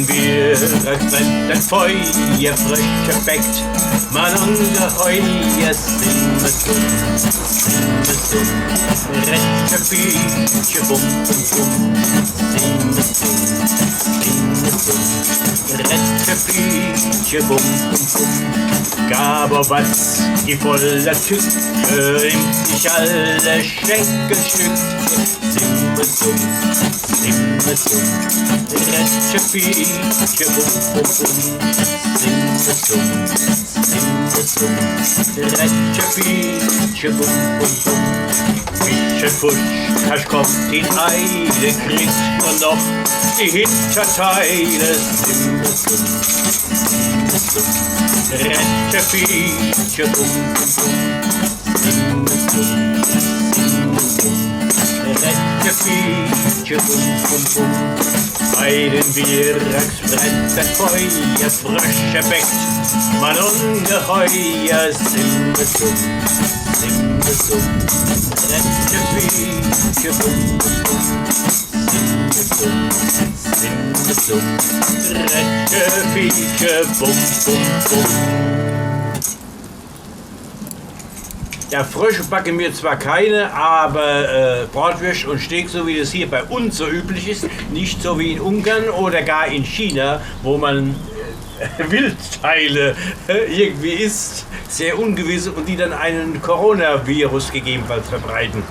wir, als brennt ein Feuer frisch gefeckt. Man ungeheuer Simmesum, Retsche, Büche, Bum, Bum, Bum. Simmesum, Retsche, Büche, Bum, Bum, Bum. Aber was die voller Tücke im sich alle Schenkel schückt. Simmesum, Retsche, Büche, Bum, Bum, Bum. Simmesum, Retsche, Büche, Bum, Bum, Bum. Fischenfusch, Kasch kommt in Eile, kriegt nur noch die Hinterteile. Simmesum, Retsche, Büche, Bum, Bum, Bum. Simmesum, Retsche, Büche, Bum, Bum, Bum. Bei den Wirracks brennt das Feuer, Frösche weckt man ungeheuer. Simmesum, Retsche, Büche, Bum, Bum, Bum. Simmesum, Retsche, Büche, Bum, Bum, Bum. Ja, Frösche backen mir zwar keine, aber Bratwürst und Steak, so wie es hier bei uns so üblich ist, nicht so wie in Ungarn oder gar in China, wo man Wildteile irgendwie isst, sehr ungewiss, und die dann einen Coronavirus gegebenenfalls verbreiten.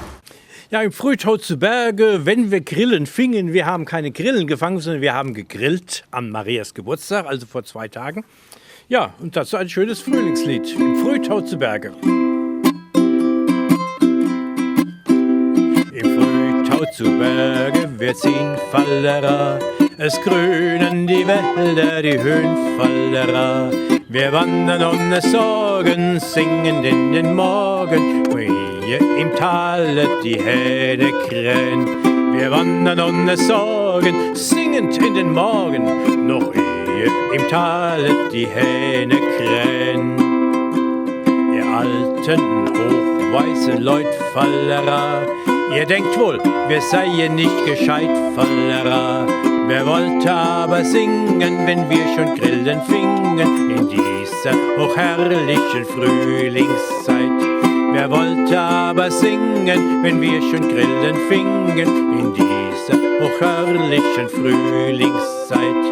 Ja, im Frühtau zu Berge, wenn wir Grillen fingen, wir haben keine Grillen gefangen, sondern wir haben gegrillt am Marias Geburtstag, also vor 2 Tagen. Ja, und dazu ein schönes Frühlingslied im Frühtau zu Berge. Zu Berge, wir ziehen Fallera, es grünen die Wälder, die Höhenfallera. Wir wandern ohne Sorgen, singend in den Morgen, hier im Tale die Hähne krähen. Wir wandern ohne Sorgen, singend in den Morgen, noch hier im Tale die Hähne krähen. Ihr alten, hochweiße Leut Fallera, ihr denkt wohl, wir seien nicht gescheit, Fallera. Wer wollte aber singen, wenn wir schon Grillen fingen, in dieser hochherrlichen Frühlingszeit? Wer wollte aber singen, wenn wir schon Grillen fingen, in dieser hochherrlichen Frühlingszeit?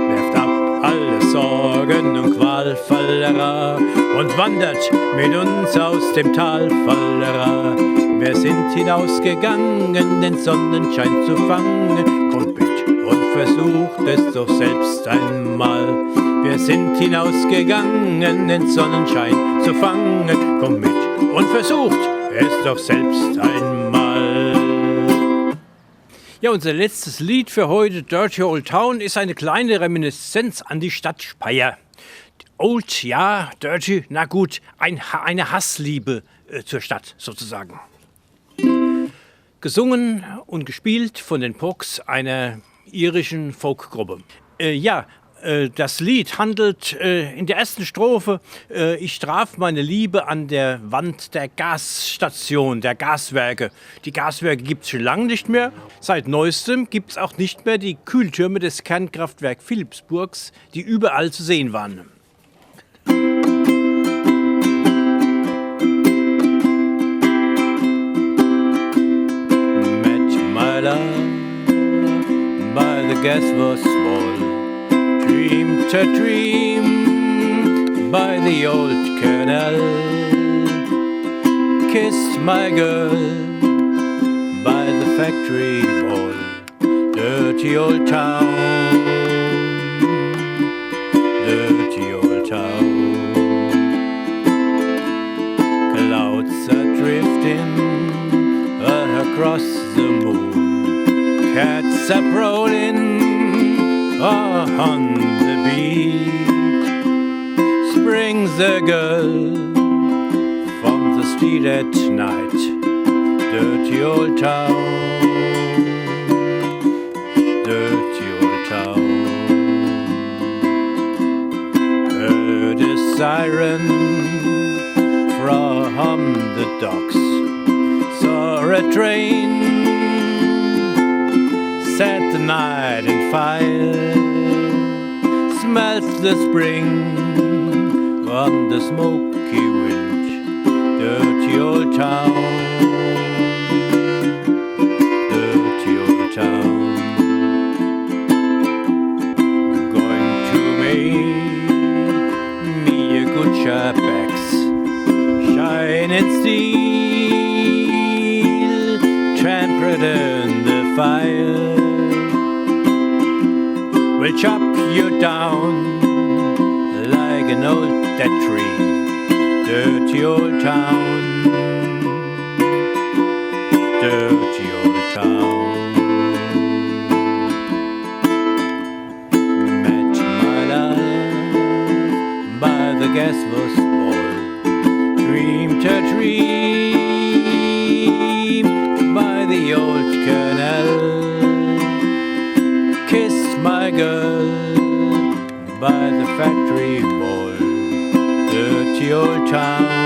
Werft ab alle Sorgen und Qual, Fallera, und wandert mit uns aus dem Tal, Fallera. Wir sind hinausgegangen, den Sonnenschein zu fangen. Kommt mit und versucht es doch selbst einmal. Wir sind hinausgegangen, den Sonnenschein zu fangen. Kommt mit und versucht es doch selbst einmal. Ja, unser letztes Lied für heute, Dirty Old Town, ist eine kleine Reminiszenz an die Stadt Speyer. Old, ja, Dirty, na gut, eine Hassliebe zur Stadt sozusagen. Gesungen und gespielt von den Pogues, einer irischen Folkgruppe. Das Lied handelt in der ersten Strophe, ich traf meine Liebe an der Wand der Gasstation, der Gaswerke. Die Gaswerke gibt es schon lange nicht mehr. Seit neuestem gibt es auch nicht mehr die Kühltürme des Kernkraftwerks Philipsburgs, die überall zu sehen waren. By the gas was wall, dreamed a dream by the old canal, kissed my girl by the factory wall, dirty old town, dirty old town. Clouds are drifting across the moon, cats are prowling on the beat. Springs a girl from the street at night, dirty old town, dirty old town. Heard a siren from the docks, saw a train, sat the night and fire, smells the spring on the smoky ridge, dirty old town, dirty old town. I'm going to make me a good sharp axe, shining steel, tempered in the fire. Will chop you down like an old dead tree, dirty old town, dirty old town. Met my love by the gas was spoiled, dreamed a dream by the old canal, kissed my girl by the factory wall, dirty old town.